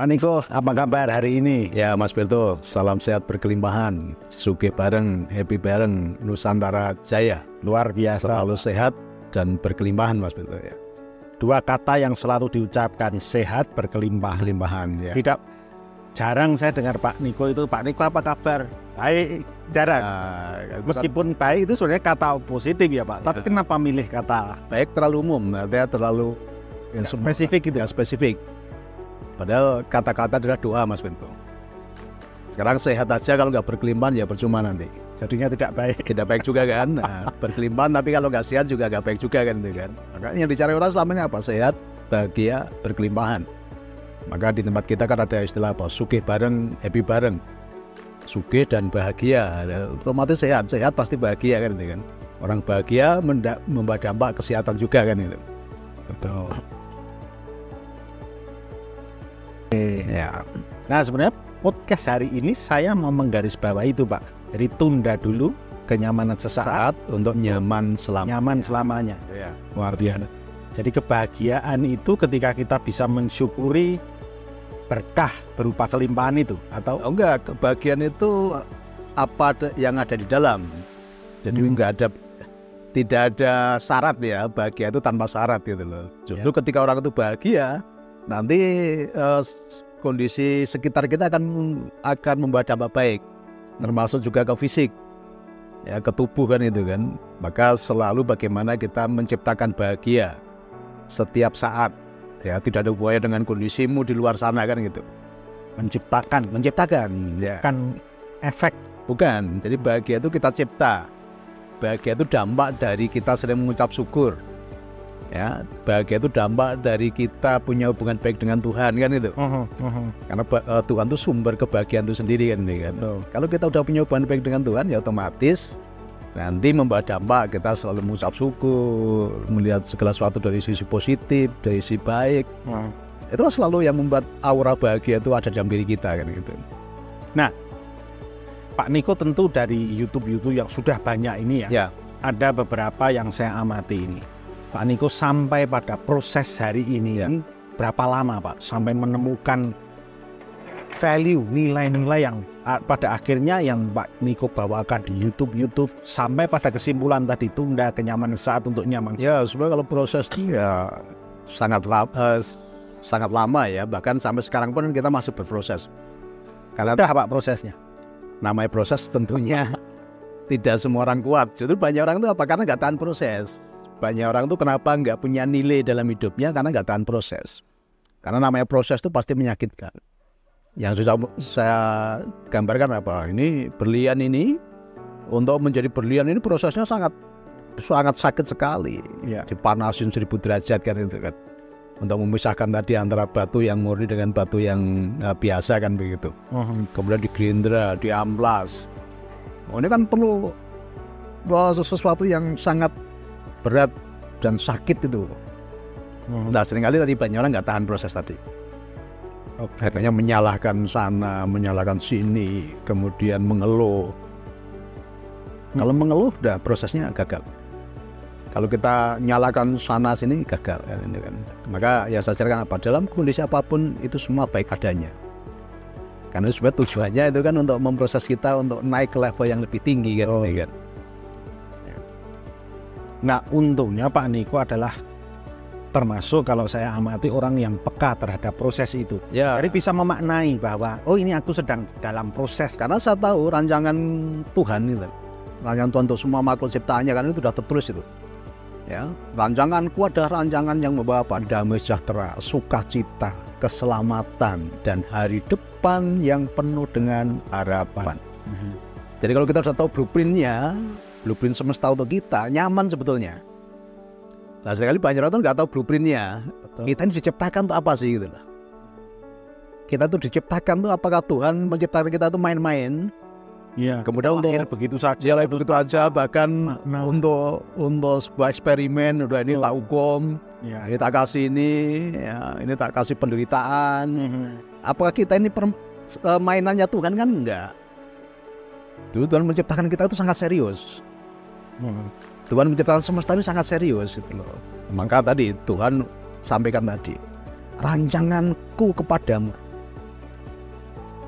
Pak Niko, apa kabar hari ini? Ya Mas Berto, salam sehat berkelimpahan, sugih bareng, happy bareng, Nusantara Jaya. Luar biasa. Selalu sehat dan berkelimpahan Mas Berto ya. Dua kata yang selalu diucapkan, sehat berkelimpahan. Ya. Tidak jarang saya dengar Pak Niko itu, Pak Niko apa kabar? Baik, jarang. Meskipun baik itu sebenarnya kata positif ya Pak. Tapi kenapa milih kata baik terlalu umum, artinya terlalu spesifik gitu ya, spesifik. Padahal kata-kata adalah doa Mas Bento. Sekarang sehat aja, kalau nggak berkelimpahan ya percuma nanti. Jadinya tidak baik. Tidak baik juga kan. Nah, berkelimpahan tapi kalau nggak sehat juga nggak baik juga kan, gitu kan. Maka yang dicari orang selama ini apa? Sehat, bahagia, berkelimpahan. Maka di tempat kita kan ada istilah apa? Sugih bareng, happy bareng. Sugih dan bahagia, otomatis sehat pasti bahagia kan, gitu kan. Orang bahagia membawa dampak kesehatan juga kan itu. Betul. Ya. Nah sebenarnya podcast hari ini saya mau menggarisbawahi itu Pak. Jadi tunda dulu kenyamanan sesaat untuk nyaman selamanya. Ya. Luar biasa. Jadi kebahagiaan itu ketika kita bisa mensyukuri berkah berupa kelimpahan itu, atau enggak, kebahagiaan itu apa yang ada di dalam. Jadi tidak ada syarat ya, bahagia itu tanpa syarat gitu loh. Justru ketika orang itu bahagia, nanti kondisi sekitar kita akan membawa dampak baik, termasuk juga ke fisik, ya, ke tubuh kan itu kan. Maka selalu bagaimana kita menciptakan bahagia setiap saat, ya, tidak ada hubungannya dengan kondisimu di luar sana kan gitu. Menciptakan ya. Kan efek, bukan. Jadi bahagia itu kita cipta. Bahagia itu dampak dari kita sering mengucap syukur. Ya, bahagia itu dampak dari kita punya hubungan baik dengan Tuhan kan itu. Karena Tuhan itu sumber kebahagiaan itu sendiri kan, gitu kan. Kalau kita udah punya hubungan baik dengan Tuhan, ya otomatis nanti membawa dampak kita selalu mengucap syukur, melihat segala sesuatu dari sisi positif, dari sisi baik. Itu selalu yang membuat aura bahagia itu ada dalam diri kita kan gitu. Nah, Pak Niko tentu dari YouTube yang sudah banyak ini ya. Ada beberapa yang saya amati ini. Pak Niko sampai pada proses hari ini berapa lama Pak sampai menemukan value, nilai-nilai yang pada akhirnya yang Pak Niko bawakan di YouTube sampai pada kesimpulan tadi, tunda kenyamanan saat untuk nyaman. Ya sebenarnya kalau proses ya sangat lama ya, bahkan sampai sekarang pun kita masih berproses. Karena ada Pak prosesnya. Namanya proses tentunya tidak semua orang kuat. Justru banyak orang itu apa? Karena nggak tahan proses. Banyak orang tuh kenapa nggak punya nilai dalam hidupnya? Karena nggak tahan proses. Karena namanya proses itu pasti menyakitkan. Yang sudah saya gambarkan apa? Ini berlian ini, untuk menjadi berlian ini prosesnya sangat sakit sekali. Dipanasin 1000 derajat kan itu kan. Untuk memisahkan tadi antara batu yang murni dengan batu yang biasa kan begitu. Kemudian digerindra, diamplas. Ini kan perlu sesuatu yang sangat berat dan sakit itu. Nah seringkali tadi banyak orang nggak tahan proses tadi. Akhirnya menyalahkan sana, menyalahkan sini, kemudian mengeluh. Kalau mengeluh udah prosesnya gagal. Kalau kita nyalakan sana sini gagal kan, ini kan. Maka ya saya sarankan apa, dalam kondisi apapun itu semua baik adanya. Karena sebenarnya tujuannya itu kan untuk memproses kita untuk naik ke level yang lebih tinggi kan. Nah untungnya Pak Niko adalah termasuk kalau saya amati orang yang peka terhadap proses itu. Jadi bisa memaknai bahwa ini aku sedang dalam proses. Karena saya tahu rancangan Tuhan itu, rancangan Tuhan untuk semua makhluk ciptaannya kan itu sudah tertulis itu. Ya, rancanganku adalah rancangan yang membawa damai sejahtera, sukacita, keselamatan, dan hari depan yang penuh dengan harapan. Jadi kalau kita sudah tahu blueprint semesta untuk kita, nyaman sebetulnya. Nah sekali banyak orang tuh nggak tahu blueprintnya. Kita ini diciptakan untuk apa sih gitu loh. Kita tuh diciptakan tuh, apakah Tuhan menciptakan kita tuh main-main? Kemudian untuk begitu saja, bahkan untuk sebuah eksperimen, udah ini tak hukum, ini tak kasih ini tak kasih penderitaan. Apakah kita ini mainannya Tuhan? Kan enggak. Tuhan menciptakan kita itu sangat serius. Tuhan menciptakan semesta ini sangat serius gitu loh. Maka tadi Tuhan sampaikan tadi, rancanganku kepadamu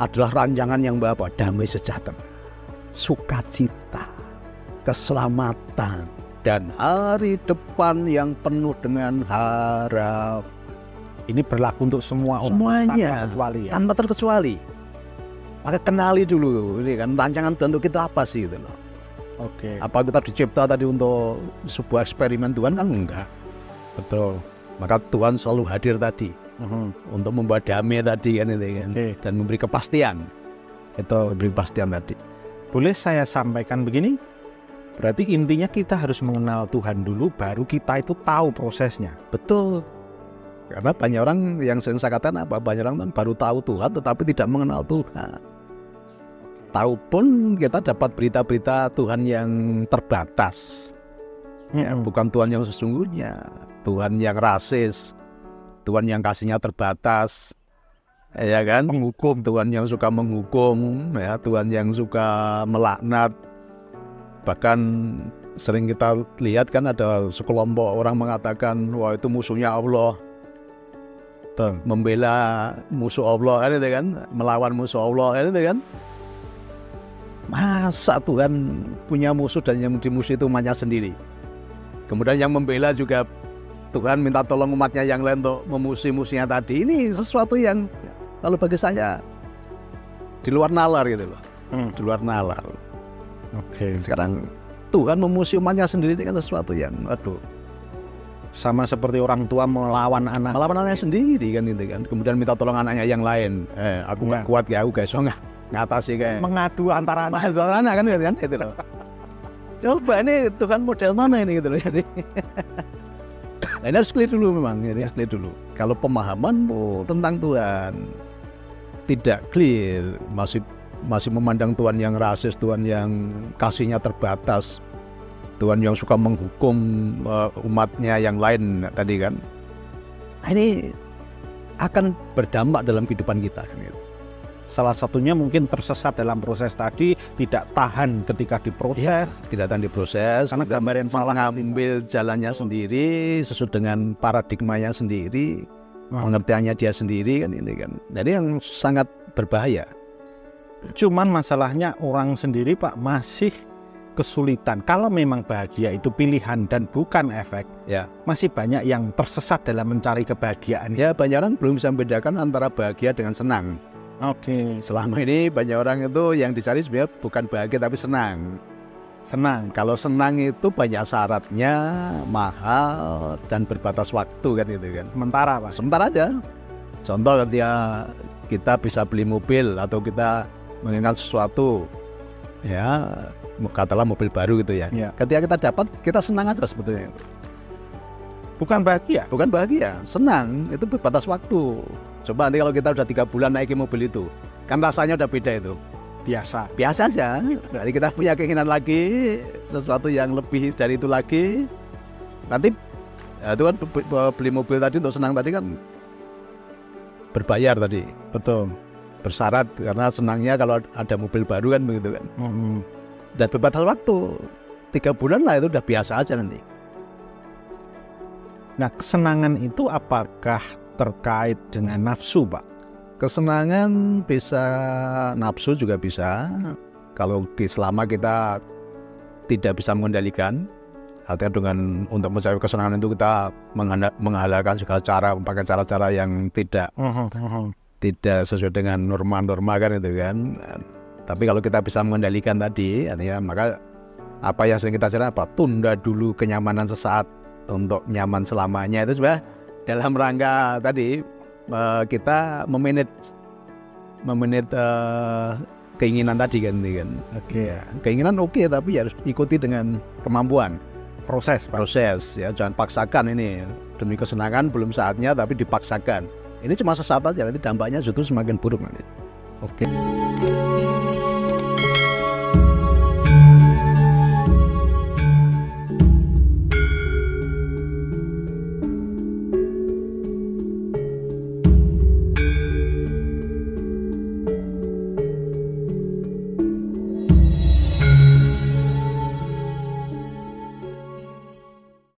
adalah rancangan yang membawa damai sejahtera, sukacita, keselamatan, dan hari depan yang penuh dengan harap. Ini berlaku untuk semua orang. Semuanya, tanpa terkecuali. Maka kenali dulu, ini kan rancangan Tuhan untuk kita apa sih gitu loh. Oke. Apa kita dicipta tadi untuk sebuah eksperimen Tuhan kan enggak. Betul. Maka Tuhan selalu hadir tadi untuk membawa damai tadi kan itu kan. Dan memberi kepastian. Itu memberi kepastian tadi. Boleh saya sampaikan begini? Berarti intinya kita harus mengenal Tuhan dulu, baru kita itu tahu prosesnya. Betul. Karena banyak orang yang sering saya katakan apa? Banyak orang kan baru tahu Tuhan tetapi tidak mengenal Tuhan. Tahu pun kita dapat berita-berita Tuhan yang terbatas. Ya, bukan Tuhan yang sesungguhnya. Tuhan yang rasis. Tuhan yang kasihnya terbatas. Ya kan? Menghukum. Tuhan yang suka menghukum. Ya, Tuhan yang suka melaknat. Bahkan sering kita lihat kan ada sekelompok orang mengatakan, wah itu musuhnya Allah. Membela musuh Allah kan itu kan, melawan musuh Allah kan itu kan. Masa Tuhan punya musuh dan yang dimusuhi itu umatnya sendiri. Kemudian yang membela juga Tuhan minta tolong umatnya yang lain untuk memusuhi musuhnya tadi. Ini sesuatu yang kalau bagi saya di luar nalar gitu loh. Di luar nalar. Oke. Sekarang Tuhan memusuhi umatnya sendiri ini kan sesuatu yang aduh. Sama seperti orang tua melawan anaknya sendiri kan itu kan. Kemudian minta tolong anaknya yang lain. Aku nggak kuat ya, aku guys, nggak ngatasi kayak mengadu antara anak kan itu loh. Coba ini Tuhan model mana ini gitu loh. Jadi nah, ini harus clear dulu memang, ini harus clear dulu. Kalau pemahamanmu tentang Tuhan tidak clear, masih memandang Tuhan yang rasis, Tuhan yang kasihnya terbatas, Tuhan yang suka menghukum umatnya yang lain tadi kan, ini akan berdampak dalam kehidupan kita. Salah satunya mungkin tersesat dalam proses tadi, tidak tahan ketika diproses, tidak tahan diproses, karena gambar yang malah ngambil jalannya sendiri, sesuai dengan paradigmanya sendiri, pengertiannya dia sendiri kan ini kan. Jadi yang sangat berbahaya. Cuman masalahnya orang sendiri Pak masih kesulitan. Kalau memang bahagia itu pilihan dan bukan efek, ya masih banyak yang tersesat dalam mencari kebahagiaan. Ya banyak orang belum bisa membedakan antara bahagia dengan senang. Oke. Selama ini banyak orang itu yang dicari sebenarnya bukan bahagia tapi senang. Senang. Kalau senang itu banyak syaratnya, mahal dan berbatas waktu kan itu kan. Sementara Pak. Sementara aja. Contoh ketika kita bisa beli mobil atau kita menginginkan sesuatu, ya katakanlah mobil baru gitu ya. Ketika kita dapat, kita senang aja sebetulnya. Bukan bahagia. Bukan bahagia, senang. Itu berbatas waktu. Coba nanti kalau kita udah 3 bulan naikin mobil itu, kan rasanya udah beda itu. Biasa aja. Berarti kita punya keinginan lagi, sesuatu yang lebih dari itu lagi. Nanti ya itu kan beli mobil tadi untuk senang tadi kan berbayar tadi. Betul. Bersyarat karena senangnya kalau ada mobil baru kan begitu kan. Dan berbatas waktu 3 bulan lah itu udah biasa aja nanti. Nah kesenangan itu apakah terkait dengan nafsu Pak? Kesenangan bisa, nafsu juga bisa. Kalau selama kita tidak bisa mengendalikan, artinya dengan untuk mencapai kesenangan itu kita menghalalkan segala cara, memakai cara-cara yang tidak sesuai dengan norma-norma kan itu kan. Tapi kalau kita bisa mengendalikan tadi, artinya maka apa yang sering kita cari apa? Tunda dulu kenyamanan sesaat untuk nyaman selamanya. Itu sebenarnya dalam rangka tadi kita memanage keinginan tadi kan. Oke. Keinginan oke, tapi harus ikuti dengan kemampuan. Proses ya, jangan paksakan ini. Demi kesenangan belum saatnya tapi dipaksakan. Ini cuma sesaat aja, nanti dampaknya justru semakin buruk nanti. Oke.